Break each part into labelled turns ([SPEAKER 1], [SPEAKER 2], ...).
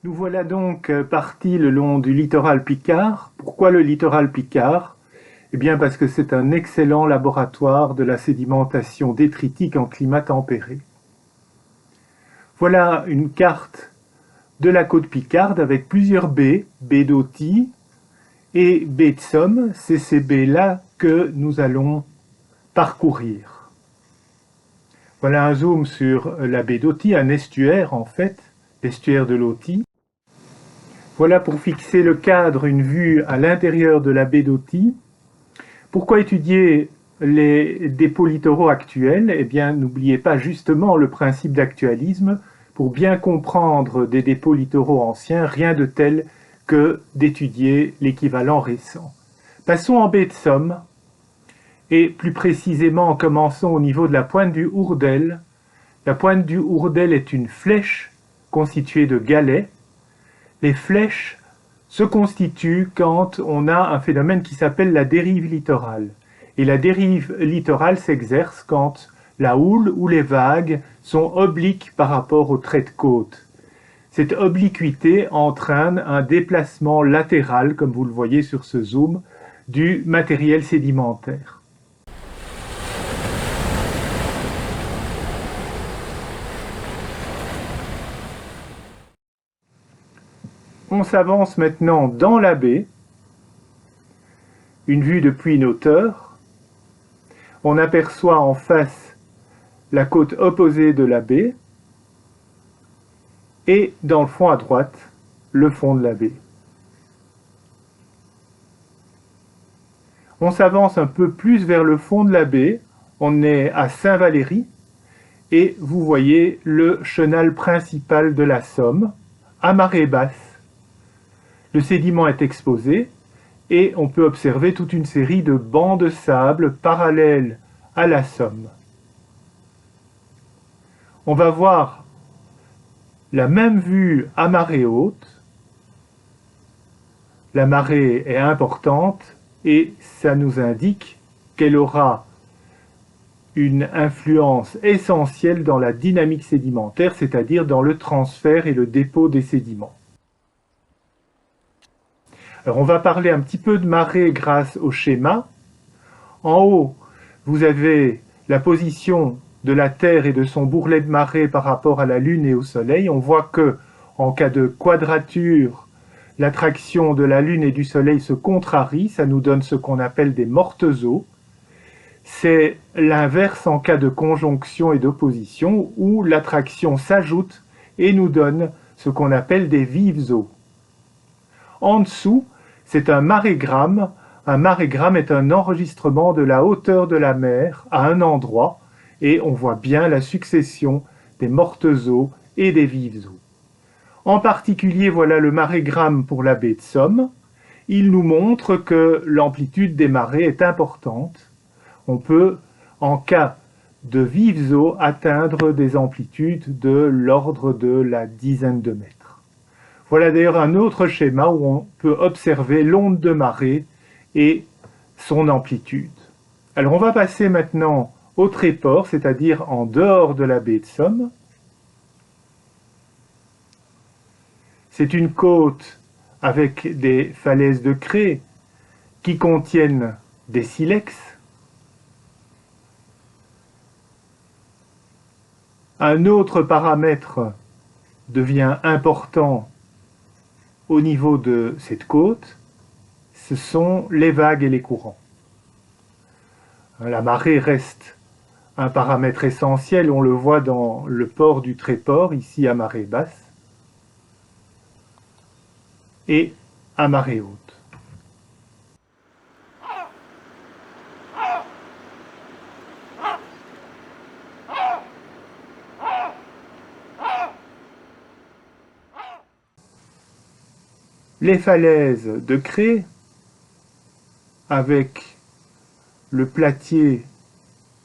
[SPEAKER 1] Nous voilà donc partis le long du littoral picard. Pourquoi le littoral picard? Eh bien parce que c'est un excellent laboratoire de la sédimentation détritique en climat tempéré. Voilà une carte de la côte picarde avec plusieurs baies, baie d'Authie et baie de Somme. C'est ces baies-là que nous allons parcourir. Voilà un zoom sur la baie d'Authie, un estuaire en fait, l'estuaire de l'Authie. Voilà pour fixer le cadre, une vue à l'intérieur de la baie d'Authie. Pourquoi étudier les dépôts littoraux actuels? Eh bien, n'oubliez pas justement le principe d'actualisme. Pour bien comprendre des dépôts littoraux anciens, rien de tel que d'étudier l'équivalent récent. Passons en baie de Somme, et plus précisément commençons au niveau de la pointe du Hourdel. La pointe du Hourdel est une flèche constituée de galets. Les flèches se constituent quand on a un phénomène qui s'appelle la dérive littorale. Et la dérive littorale s'exerce quand la houle ou les vagues sont obliques par rapport au trait de côte. Cette obliquité entraîne un déplacement latéral, comme vous le voyez sur ce zoom, du matériel sédimentaire. On s'avance maintenant dans la baie, une vue depuis une hauteur. On aperçoit en face la côte opposée de la baie et dans le fond à droite, le fond de la baie. On s'avance un peu plus vers le fond de la baie, on est à Saint-Valery et vous voyez le chenal principal de la Somme, à marée basse. Le sédiment est exposé et on peut observer toute une série de bancs de sable parallèles à la Somme. On va voir la même vue à marée haute. La marée est importante et ça nous indique qu'elle aura une influence essentielle dans la dynamique sédimentaire, c'est-à-dire dans le transfert et le dépôt des sédiments. Alors on va parler un petit peu de marée grâce au schéma. En haut, vous avez la position de la Terre et de son bourrelet de marée par rapport à la Lune et au Soleil. On voit que, en cas de quadrature, l'attraction de la Lune et du Soleil se contrarie. Ça nous donne ce qu'on appelle des mortes eaux. C'est l'inverse en cas de conjonction et d'opposition, où l'attraction s'ajoute et nous donne ce qu'on appelle des vives eaux. En dessous, c'est un marégramme. Un marégramme est un enregistrement de la hauteur de la mer à un endroit, et on voit bien la succession des mortes eaux et des vives eaux. En particulier, voilà le marégramme pour la baie de Somme. Il nous montre que l'amplitude des marées est importante. On peut, en cas de vives eaux, atteindre des amplitudes de l'ordre de la dizaine de mètres. Voilà d'ailleurs un autre schéma où on peut observer l'onde de marée et son amplitude. Alors on va passer maintenant au Tréport, c'est-à-dire en dehors de la baie de Somme. C'est une côte avec des falaises de craie qui contiennent des silex. Un autre paramètre devient important au niveau de cette côte, ce sont les vagues et les courants. La marée reste un paramètre essentiel, on le voit dans le port du Tréport, ici à marée basse, et à marée haute. Les falaises de craie, avec le platier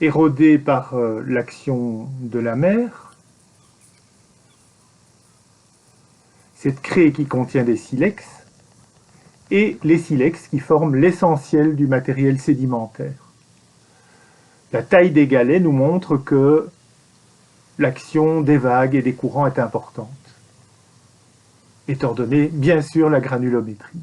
[SPEAKER 1] érodé par l'action de la mer, cette craie qui contient des silex, et les silex qui forment l'essentiel du matériel sédimentaire. La taille des galets nous montre que l'action des vagues et des courants est importante. est ordonnée bien sûr la granulométrie.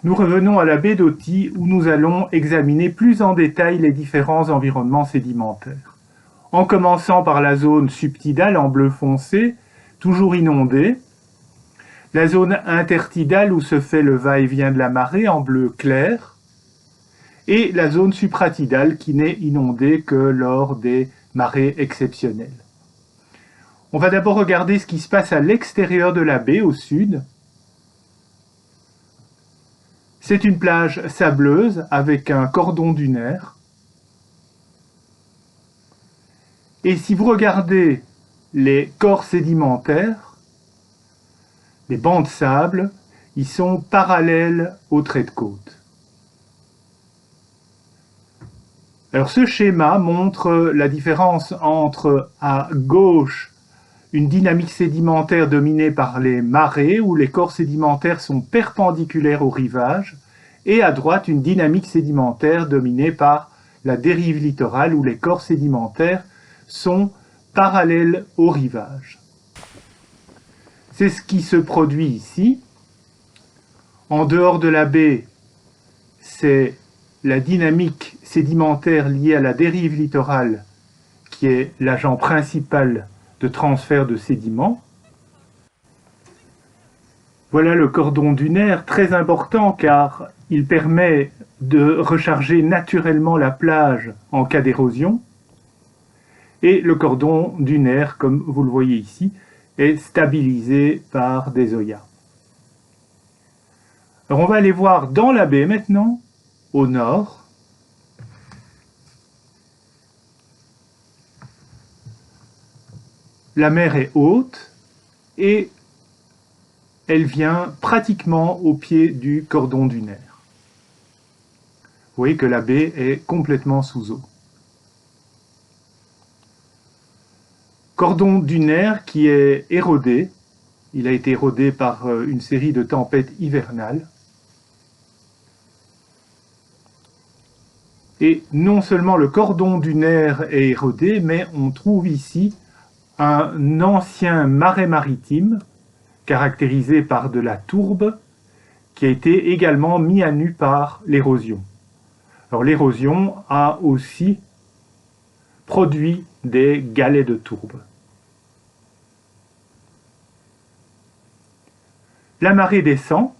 [SPEAKER 1] Nous revenons à la baie d'Authie où nous allons examiner plus en détail les différents environnements sédimentaires. En commençant par la zone subtidale en bleu foncé, toujours inondée, la zone intertidale où se fait le va-et-vient de la marée en bleu clair, et la zone supratidale qui n'est inondée que lors des marées exceptionnelles. On va d'abord regarder ce qui se passe à l'extérieur de la baie au sud. C'est une plage sableuse avec un cordon dunaire. Et si vous regardez les corps sédimentaires, les bancs de sable, ils sont parallèles aux traits de côte. Alors ce schéma montre la différence entre, à gauche, une dynamique sédimentaire dominée par les marées, où les corps sédimentaires sont perpendiculaires au rivage, et à droite, une dynamique sédimentaire dominée par la dérive littorale, où les corps sédimentaires sont parallèles au rivage. C'est ce qui se produit ici. En dehors de la baie, c'est la dynamique sédimentaire liée à la dérive littorale qui est l'agent principal de transfert de sédiments. Voilà le cordon dunaire, très important car il permet de recharger naturellement la plage en cas d'érosion. Et le cordon dunaire, comme vous le voyez ici, est stabilisé par des oyas. Alors on va aller voir dans la baie maintenant, au nord. La mer est haute et elle vient pratiquement au pied du cordon dunaire. Vous voyez que la baie est complètement sous eau. Cordon dunaire qui est érodé. Il a été érodé par une série de tempêtes hivernales. Et non seulement le cordon dunaire est érodé, mais on trouve ici un ancien marais maritime caractérisé par de la tourbe qui a été également mis à nu par l'érosion. Alors l'érosion a aussi produit des galets de tourbe. La marée descend.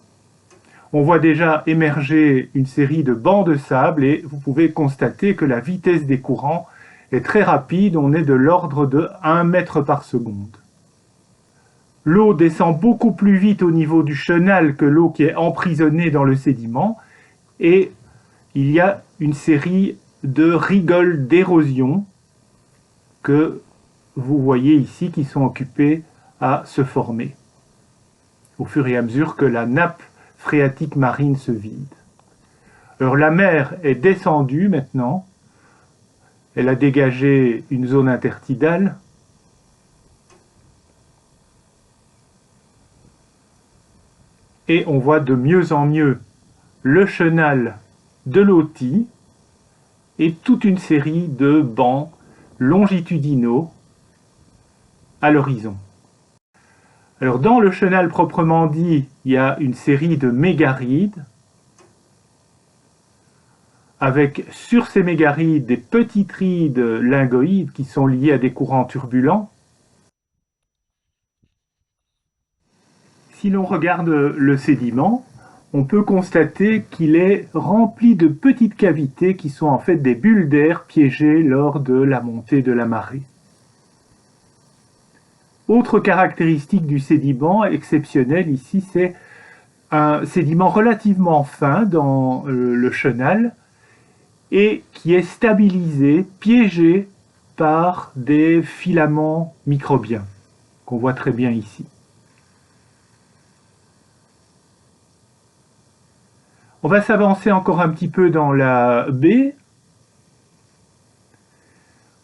[SPEAKER 1] On voit déjà émerger une série de bancs de sable et vous pouvez constater que la vitesse des courants est très rapide, on est de l'ordre de 1 mètre par seconde. L'eau descend beaucoup plus vite au niveau du chenal que l'eau qui est emprisonnée dans le sédiment et il y a une série de rigoles d'érosion que vous voyez ici qui sont occupées à se former au fur et à mesure que la nappe phréatique marine se vide. Alors la mer est descendue maintenant. Elle a dégagé une zone intertidale. Et on voit de mieux en mieux le chenal de l'Authie et toute une série de bancs longitudinaux à l'horizon. Alors dans le chenal proprement dit, il y a une série de mégarides avec sur ces mégarides des petites rides lingoïdes qui sont liées à des courants turbulents. Si l'on regarde le sédiment, on peut constater qu'il est rempli de petites cavités qui sont en fait des bulles d'air piégées lors de la montée de la marée. Autre caractéristique du sédiment exceptionnel ici, c'est un sédiment relativement fin dans le chenal et qui est stabilisé, piégé par des filaments microbiens qu'on voit très bien ici. On va s'avancer encore un petit peu dans la baie.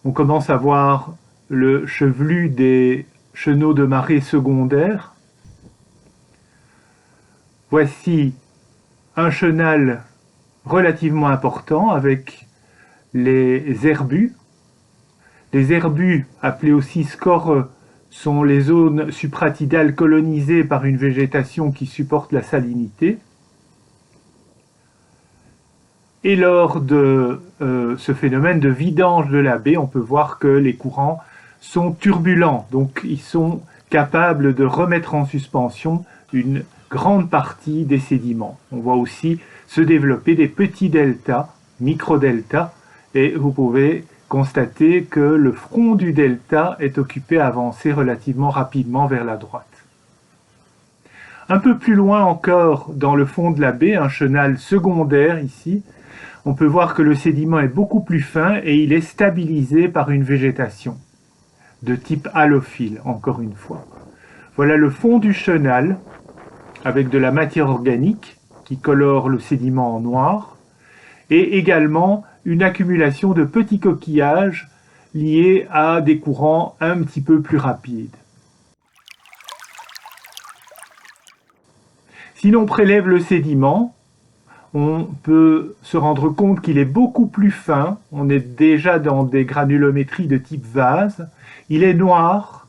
[SPEAKER 1] On commence à voir le chevelu des chenaux de marée secondaires. Voici un chenal relativement important avec les herbus. Les herbus, appelés aussi scores, sont les zones supratidales colonisées par une végétation qui supporte la salinité. Et lors de ce phénomène de vidange de la baie, on peut voir que les courants sont turbulents, donc ils sont capables de remettre en suspension une grande partie des sédiments. On voit aussi se développer des petits deltas, micro-deltas, et vous pouvez constater que le front du delta est occupé à avancer relativement rapidement vers la droite. Un peu plus loin encore, dans le fond de la baie, un chenal secondaire ici, on peut voir que le sédiment est beaucoup plus fin et il est stabilisé par une végétation de type halophile, encore une fois. Voilà le fond du chenal avec de la matière organique qui colore le sédiment en noir et également une accumulation de petits coquillages liés à des courants un petit peu plus rapides. Si l'on prélève le sédiment, on peut se rendre compte qu'il est beaucoup plus fin. On est déjà dans des granulométries de type vase. Il est noir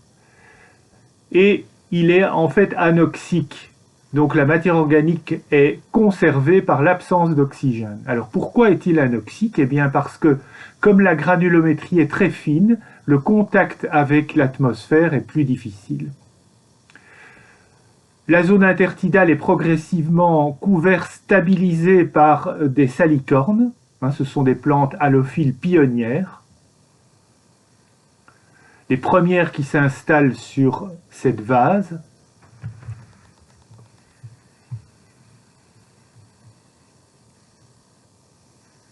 [SPEAKER 1] et il est en fait anoxique. Donc la matière organique est conservée par l'absence d'oxygène. Alors pourquoi est-il anoxique? Eh bien parce que comme la granulométrie est très fine, le contact avec l'atmosphère est plus difficile. La zone intertidale est progressivement couverte, stabilisée par des salicornes. Ce sont des plantes halophiles pionnières. Les premières qui s'installent sur cette vase.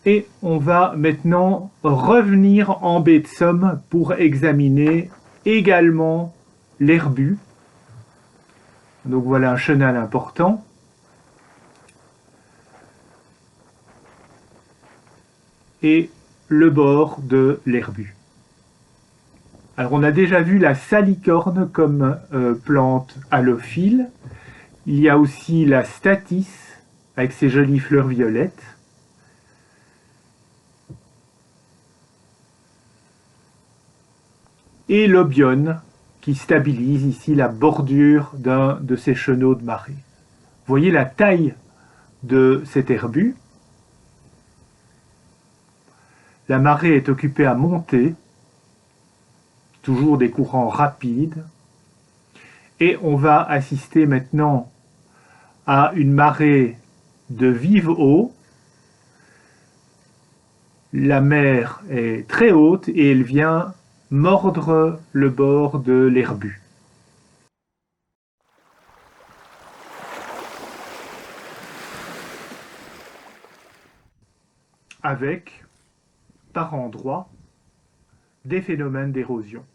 [SPEAKER 1] Et on va maintenant revenir en baie de Somme pour examiner également l'herbus. Donc voilà un chenal important. Et le bord de l'herbus. Alors on a déjà vu la salicorne comme plante halophile. Il y a aussi la statice avec ses jolies fleurs violettes. Et l'obione qui stabilise ici la bordure d'un de ces chenaux de marée. Vous voyez la taille de cet herbus. La marée est occupée à monter, toujours des courants rapides, et on va assister maintenant à une marée de vive eau. La mer est très haute et elle vient mordre le bord de l'herbus. Avec, par endroits, des phénomènes d'érosion.